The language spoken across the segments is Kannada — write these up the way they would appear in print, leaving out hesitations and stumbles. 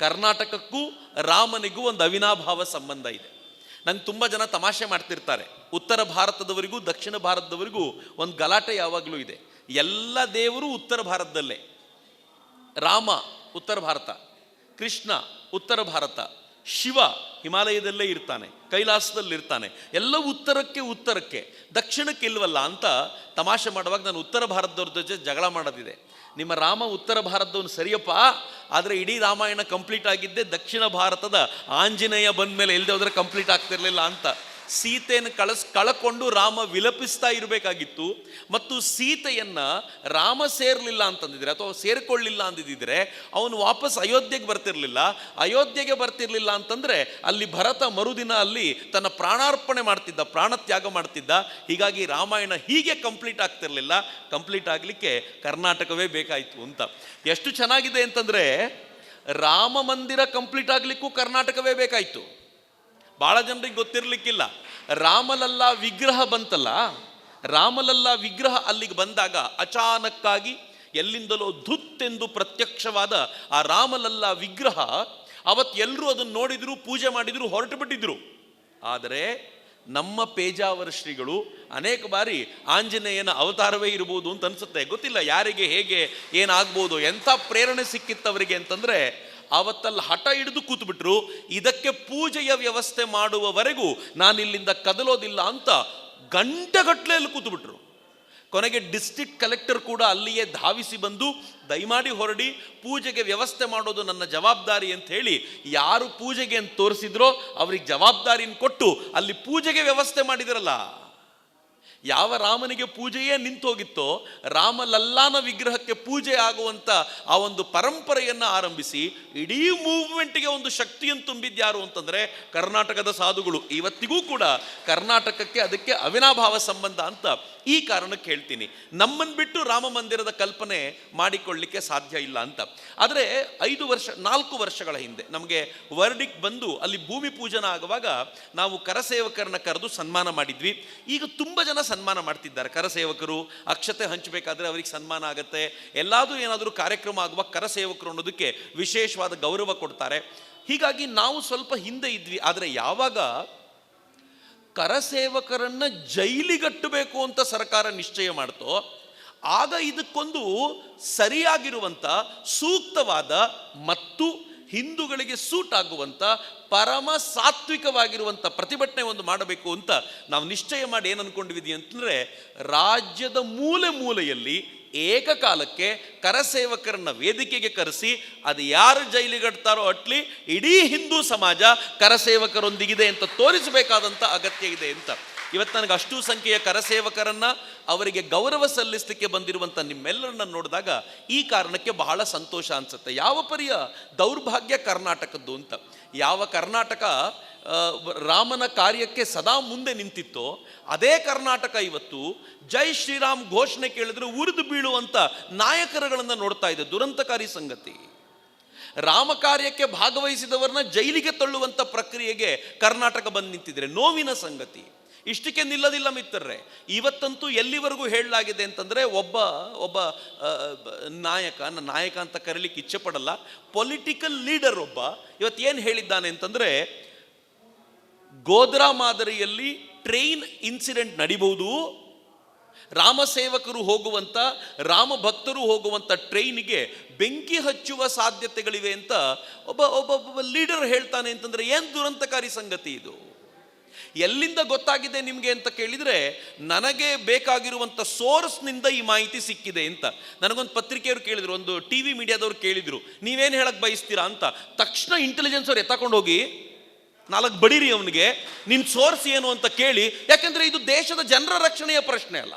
ಕರ್ನಾಟಕಕ್ಕೂ ರಾಮನಿಗೂ ಒಂದು ಅವಿನಾಭಾವ ಸಂಬಂಧ ಇದೆ. ನಂಗೆ ತುಂಬ ಜನ ತಮಾಷೆ ಮಾಡ್ತಿರ್ತಾರೆ, ಉತ್ತರ ಭಾರತದವರಿಗೂ ದಕ್ಷಿಣ ಭಾರತದವರಿಗೂ ಒಂದು ಗಲಾಟೆ ಯಾವಾಗಲೂ ಇದೆ. ಎಲ್ಲ ದೇವರು ಉತ್ತರ ಭಾರತದಲ್ಲೇ, ರಾಮ ಉತ್ತರ ಭಾರತ, ಕೃಷ್ಣ ಉತ್ತರ ಭಾರತ, ಶಿವ ಹಿಮಾಲಯದಲ್ಲೇ ಇರ್ತಾನೆ, ಕೈಲಾಸದಲ್ಲಿರ್ತಾನೆ, ಎಲ್ಲ ಉತ್ತರಕ್ಕೆ ದಕ್ಷಿಣಕ್ಕೆ ಇಲ್ವಲ್ಲ ಅಂತ ತಮಾಷೆ ಮಾಡುವಾಗ ನಾನು ಉತ್ತರ ಭಾರತದವ್ರ ಜೊತೆ ಜಗಳ ಮಾಡೋದಿದೆ. ನಿಮ್ಮ ರಾಮ ಉತ್ತರ ಭಾರತದವನು ಸರಿಯಪ್ಪ, ಆದರೆ ಇಡೀ ರಾಮಾಯಣ ಕಂಪ್ಲೀಟ್ ಆಗಿದ್ದೆ ದಕ್ಷಿಣ ಭಾರತದ ಆಂಜನೇಯ ಬಂದ ಮೇಲೆ, ಇಲ್ಲದೆ ಹೋದರೆ ಕಂಪ್ಲೀಟ್ ಆಗ್ತಿರ್ಲಿಲ್ಲ ಅಂತ. ಸೀತೆಯನ್ನು ಕಳಕೊಂಡು ರಾಮ ವಿಲಪಿಸ್ತಾ ಇರಬೇಕಾಗಿತ್ತು. ಮತ್ತು ಸೀತೆಯನ್ನು ರಾಮ ಸೇರಲಿಲ್ಲ ಅಂತಂದಿದ್ರೆ ಅಥವಾ ಸೇರಿಕೊಳ್ಳಿಲ್ಲ ಅಂದಿದ್ದರೆ ಅವನು ವಾಪಸ್ ಅಯೋಧ್ಯೆಗೆ ಬರ್ತಿರ್ಲಿಲ್ಲ. ಅಯೋಧ್ಯೆಗೆ ಬರ್ತಿರ್ಲಿಲ್ಲ ಅಂತಂದರೆ ಅಲ್ಲಿ ಭರತ ಮರುದಿನ ಅಲ್ಲಿ ತನ್ನ ಪ್ರಾಣಾರ್ಪಣೆ ಮಾಡ್ತಿದ್ದ, ಪ್ರಾಣತ್ಯಾಗ ಮಾಡ್ತಿದ್ದ. ಹೀಗಾಗಿ ರಾಮಾಯಣ ಹೀಗೆ ಕಂಪ್ಲೀಟ್ ಆಗ್ತಿರ್ಲಿಲ್ಲ. ಕಂಪ್ಲೀಟ್ ಆಗಲಿಕ್ಕೆ ಕರ್ನಾಟಕವೇ ಬೇಕಾಯಿತು ಅಂತ. ಎಷ್ಟು ಚೆನ್ನಾಗಿದೆ ಅಂತಂದರೆ, ರಾಮ ಮಂದಿರ ಕಂಪ್ಲೀಟ್ ಆಗಲಿಕ್ಕೂ ಕರ್ನಾಟಕವೇ ಬೇಕಾಯಿತು. ಭಾಳ ಜನರಿಗೆ ಗೊತ್ತಿರಲಿಕ್ಕಿಲ್ಲ. ರಾಮಲಲ್ಲಾ ವಿಗ್ರಹ ಬಂತಲ್ಲ, ರಾಮಲಲ್ಲಾ ವಿಗ್ರಹ ಅಲ್ಲಿಗೆ ಬಂದಾಗ ಅಚಾನಕ್ಕಾಗಿ ಎಲ್ಲಿಂದಲೋ ಧುತ್ತೆಂದು ಪ್ರತ್ಯಕ್ಷವಾದ ಆ ರಾಮಲಲ್ಲಾ ವಿಗ್ರಹ ಅವತ್ತು ಎಲ್ಲರೂ ಅದನ್ನು ನೋಡಿದ್ರು, ಪೂಜೆ ಮಾಡಿದ್ರು, ಹೊರಟು ಬಿಟ್ಟಿದ್ರು. ಆದರೆ ನಮ್ಮ ಪೇಜಾವರ ಶ್ರೀಗಳು ಅನೇಕ ಬಾರಿ ಆಂಜನೇಯನ ಅವತಾರವೇ ಇರ್ಬೋದು ಅಂತ ಅನಿಸುತ್ತೆ. ಗೊತ್ತಿಲ್ಲ ಯಾರಿಗೆ ಹೇಗೆ ಏನಾಗ್ಬೋದು, ಎಂಥ ಪ್ರೇರಣೆ ಸಿಕ್ಕಿತ್ತವರಿಗೆ ಅಂತಂದರೆ, ಆವತ್ತಲ್ಲಿ ಹಠ ಹಿಡಿದು ಕೂತ್ಬಿಟ್ರು. ಇದಕ್ಕೆ ಪೂಜೆಯ ವ್ಯವಸ್ಥೆ ಮಾಡುವವರೆಗೂ ನಾನಿಲ್ಲಿಂದ ಕದಲೋದಿಲ್ಲ ಅಂತ ಗಂಟೆಗಟ್ಟಲೆಯಲ್ಲಿ ಕೂತ್ಬಿಟ್ರು. ಕೊನೆಗೆ ಡಿಸ್ಟ್ರಿಕ್ಟ್ ಕಲೆಕ್ಟರ್ ಕೂಡ ಅಲ್ಲಿಯೇ ಧಾವಿಸಿ ಬಂದು, ದಯಮಾಡಿ ಹೊರಡಿ, ಪೂಜೆಗೆ ವ್ಯವಸ್ಥೆ ಮಾಡೋದು ನನ್ನ ಜವಾಬ್ದಾರಿ ಅಂತ ಹೇಳಿ ಯಾರು ಪೂಜೆಗೆ ಅಂತ ತೋರಿಸಿದ್ರೋ ಅವ್ರಿಗೆ ಜವಾಬ್ದಾರಿನ ಕೊಟ್ಟು ಅಲ್ಲಿ ಪೂಜೆಗೆ ವ್ಯವಸ್ಥೆ ಮಾಡಿದಿರಲ್ಲ. ಯಾವ ರಾಮನಿಗೆ ಪೂಜೆಯೇ ನಿಂತೋಗಿತ್ತೋ, ರಾಮಲಲ್ಲಾನ ವಿಗ್ರಹಕ್ಕೆ ಪೂಜೆ ಆಗುವಂಥ ಆ ಒಂದು ಪರಂಪರೆಯನ್ನು ಆರಂಭಿಸಿ ಇಡೀ ಮೂವ್ಮೆಂಟ್ಗೆ ಒಂದು ಶಕ್ತಿಯನ್ನು ತುಂಬಿದ್ಯಾರು ಅಂತಂದರೆ ಕರ್ನಾಟಕದ ಸಾಧುಗಳು. ಇವತ್ತಿಗೂ ಕೂಡ ಕರ್ನಾಟಕಕ್ಕೆ ಅದಕ್ಕೆ ಅವಿನಾಭಾವ ಸಂಬಂಧ ಅಂತ ಈ ಕಾರಣಕ್ಕೆ ಹೇಳ್ತೀನಿ. ನಮ್ಮನ್ನು ಬಿಟ್ಟು ರಾಮ ಮಂದಿರದ ಕಲ್ಪನೆ ಮಾಡಿಕೊಳ್ಳಲಿಕ್ಕೆ ಸಾಧ್ಯ ಇಲ್ಲ ಅಂತ. ಆದರೆ 4 ವರ್ಷಗಳ ಹಿಂದೆ ನಮಗೆ ವರ್ಡಿಕ್ ಬಂದು ಅಲ್ಲಿ ಭೂಮಿ ಪೂಜನ ಆಗುವಾಗ ನಾವು ಕರಸೇವಕರನ್ನ ಕರೆದು ಸನ್ಮಾನ ಮಾಡಿದ್ವಿ. ಈಗ ತುಂಬ ಜನ ಸನ್ಮಾನ ಮಾಡ್ತಿದ್ದಾರೆ. ಕರಸೇವಕರು ಅಕ್ಷತೆ ಹಂಚಬೇಕಾದ್ರೆ ಅವರಿಗೆ ಸನ್ಮಾನ ಆಗುತ್ತೆ. ಎಲ್ಲಾದರೂ ಏನಾದರೂ ಕಾರ್ಯಕ್ರಮ ಆಗುವಾಗ ಕರಸೇವಕರು ಅನ್ನೋದಕ್ಕೆ ವಿಶೇಷವಾದ ಗೌರವ ಕೊಡ್ತಾರೆ. ಹೀಗಾಗಿ ನಾವು ಸ್ವಲ್ಪ ಹಿಂದೆ ಇದ್ವಿ. ಆದರೆ ಯಾವಾಗ ಕರಸೇವಕರನ್ನ ಜೈಲಿಗಟ್ಟಬೇಕು ಅಂತ ಸರ್ಕಾರ ನಿಶ್ಚಯ ಮಾಡ್ತೋ, ಆಗ ಇದಕ್ಕೊಂದು ಸರಿಯಾಗಿರುವಂಥ ಸೂಕ್ತವಾದ ಮತ್ತು ಹಿಂದೂಗಳಿಗೆ ಸೂಟ್ ಆಗುವಂಥ ಪರಮ ಸಾತ್ವಿಕವಾಗಿರುವಂಥ ಪ್ರತಿಭಟನೆ ಒಂದು ಮಾಡಬೇಕು ಅಂತ ನಾವು ನಿಶ್ಚಯ ಮಾಡಿ ಏನು ಅಂದ್ಕೊಂಡಿದ್ವಿ ಅಂತಂದರೆ, ರಾಜ್ಯದ ಮೂಲೆ ಮೂಲೆಯಲ್ಲಿ ಏಕಕಾಲಕ್ಕೆ ಕರಸೇವಕರನ್ನ ವೇದಿಕೆಗೆ ಕರೆಸಿ ಅದು ಯಾರು ಜೈಲಿಗಡ್ತಾರೋ ಅಟ್ಲಿ ಇಡೀ ಹಿಂದೂ ಸಮಾಜ ಕರಸೇವಕರೊಂದಿಗಿದೆ ಅಂತ ತೋರಿಸಬೇಕಾದಂಥ ಅಗತ್ಯ ಇದೆ ಅಂತ. ಇವತ್ತು ನನಗೆ ಅಷ್ಟು ಸಂಖ್ಯೆಯ ಕರಸೇವಕರನ್ನ ಅವರಿಗೆ ಗೌರವ ಸಲ್ಲಿಸಲಿಕ್ಕೆ ಬಂದಿರುವಂಥ ನಿಮ್ಮೆಲ್ಲರನ್ನ ನೋಡಿದಾಗ ಈ ಕಾರಣಕ್ಕೆ ಬಹಳ ಸಂತೋಷ ಅನಿಸುತ್ತೆ. ಯಾವ ಪರಿಯ ದೌರ್ಭಾಗ್ಯ ಕರ್ನಾಟಕದ್ದು ಅಂತ. ಯಾವ ಕರ್ನಾಟಕ ರಾಮನ ಕಾರ್ಯಕ್ಕೆ ಸದಾ ಮುಂದೆ ನಿಂತಿತ್ತೋ ಅದೇ ಕರ್ನಾಟಕ ಇವತ್ತು ಜೈ ಶ್ರೀರಾಮ್ ಘೋಷಣೆ ಕೇಳಿದ್ರೆ ಉರಿದು ಬೀಳುವಂಥ ನಾಯಕರುಗಳನ್ನು ನೋಡ್ತಾ ಇದೆ. ದುರಂತಕಾರಿ ಸಂಗತಿ. ರಾಮ ಕಾರ್ಯಕ್ಕೆ ಭಾಗವಹಿಸಿದವರನ್ನ ಜೈಲಿಗೆ ತಳ್ಳುವಂಥ ಪ್ರಕ್ರಿಯೆಗೆ ಕರ್ನಾಟಕ ಬಂದು ನಿಂತಿದ್ರೆ ನೋವಿನ ಸಂಗತಿ. ಇಷ್ಟಕ್ಕೆ ನಿಲ್ಲದಿಲ್ಲ ಮಿತ್ರರೇ. ಇವತ್ತಂತೂ ಎಲ್ಲಿವರೆಗೂ ಹೇಳಲಾಗಿದೆ ಅಂತಂದರೆ, ಒಬ್ಬ ನಾಯಕ ಅಂತ ಕರೀಲಿಕ್ಕೆ ಇಚ್ಛೆ ಪಡಲ್ಲ, ಪೊಲಿಟಿಕಲ್ ಲೀಡರ್ ಒಬ್ಬ ಇವತ್ತು ಏನು ಹೇಳಿದ್ದಾನೆ ಅಂತಂದರೆ, ಗೋಧ್ರಾ ಮಾದರಿಯಲ್ಲಿ ಟ್ರೈನ್ ಇನ್ಸಿಡೆಂಟ್ ನಡಿಬಹುದು, ರಾಮಸೇವಕರು ಹೋಗುವಂಥ, ರಾಮ ಭಕ್ತರು ಹೋಗುವಂಥ ಟ್ರೈನಿಗೆ ಬೆಂಕಿ ಹಚ್ಚುವ ಸಾಧ್ಯತೆಗಳಿವೆ ಅಂತ ಒಬ್ಬ ಲೀಡರ್ ಹೇಳ್ತಾನೆ ಅಂತಂದರೆ ಏನು ದುರಂತಕಾರಿ ಸಂಗತಿ ಇದು. ಎಲ್ಲಿಂದ ಗೊತ್ತಾಗಿದೆ ನಿಮಗೆ ಅಂತ ಕೇಳಿದರೆ, ನನಗೆ ಬೇಕಾಗಿರುವಂಥ ಸೋರ್ಸ್ನಿಂದ ಈ ಮಾಹಿತಿ ಸಿಕ್ಕಿದೆ ಅಂತ. ನನಗೊಂದು ಪತ್ರಿಕೆಯವರು ಕೇಳಿದ್ರು, ಒಂದು TV ಮೀಡಿಯಾದವ್ರು ಕೇಳಿದರು, ನೀವೇನು ಹೇಳಕ್ಕೆ ಬಯಸ್ತೀರಾ ಅಂತ. ತಕ್ಷಣ ಇಂಟೆಲಿಜೆನ್ಸ್ ಅವ್ರು ಎತ್ತಕೊಂಡು ಹೋಗಿ 4 ಬಡೀರಿ ಅವನಿಗೆ, ನಿನ್ನ ಸೋರ್ಸ್ ಏನು ಅಂತ ಕೇಳಿ. ಯಾಕೆಂದರೆ ಇದು ದೇಶದ ಜನರ ರಕ್ಷಣೆಯ ಪ್ರಶ್ನೆ ಅಲ್ಲ,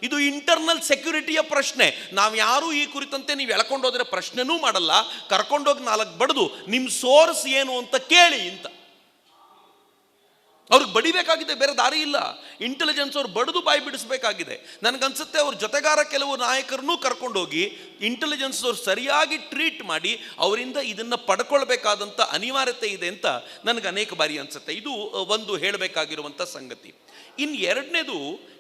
ಇದು ಇಂಟರ್ನಲ್ ಸೆಕ್ಯೂರಿಟಿಯ ಪ್ರಶ್ನೆ. ನಾವು ಯಾರೂ ಈ ಕುರಿತಂತೆ ನೀವು ಎಳ್ಕೊಂಡು ಹೋದರೆ ಪ್ರಶ್ನೆನೂ ಮಾಡಲ್ಲ, ಕರ್ಕೊಂಡೋಗಿ 4 ಬಡ್ದು ನಿಮ್ಮ ಸೋರ್ಸ್ ಏನು ಅಂತ ಕೇಳಿ ಅಂತ. ಅವ್ರಿಗೆ ಬಡಿಬೇಕಾಗಿದೆ, ಬೇರೆ ದಾರಿ ಇಲ್ಲ. ಇಂಟೆಲಿಜೆನ್ಸ್ ಅವ್ರು ಬಡಿದು ಬಾಯಿ ಬಿಡಿಸ್ಬೇಕಾಗಿದೆ. ನನಗನ್ಸುತ್ತೆ ಅವ್ರ ಜೊತೆಗಾರ ಕೆಲವು ನಾಯಕರನ್ನೂ ಕರ್ಕೊಂಡೋಗಿ ಇಂಟೆಲಿಜೆನ್ಸ್ ಅವ್ರು ಸರಿಯಾಗಿ ಟ್ರೀಟ್ ಮಾಡಿ ಅವರಿಂದ ಇದನ್ನು ಪಡ್ಕೊಳ್ಬೇಕಾದಂಥ ಅನಿವಾರ್ಯತೆ ಇದೆ ಅಂತ ನನಗೆ ಅನೇಕ ಬಾರಿ ಅನಿಸುತ್ತೆ. ಇದು ಒಂದು ಹೇಳಬೇಕಾಗಿರುವಂಥ ಸಂಗತಿ. ಇನ್ನು ಎರಡನೇದು,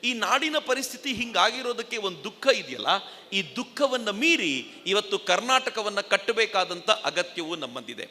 ಈ ನಾಡಿನ ಪರಿಸ್ಥಿತಿ ಹಿಂಗಾಗಿರೋದಕ್ಕೆ ಒಂದು ದುಃಖ ಇದೆಯಲ್ಲ, ಈ ದುಃಖವನ್ನು ಮೀರಿ ಇವತ್ತು ಕರ್ನಾಟಕವನ್ನು ಕಟ್ಟಬೇಕಾದಂಥ ಅಗತ್ಯವು ನಮ್ಮಂದಿದೆ.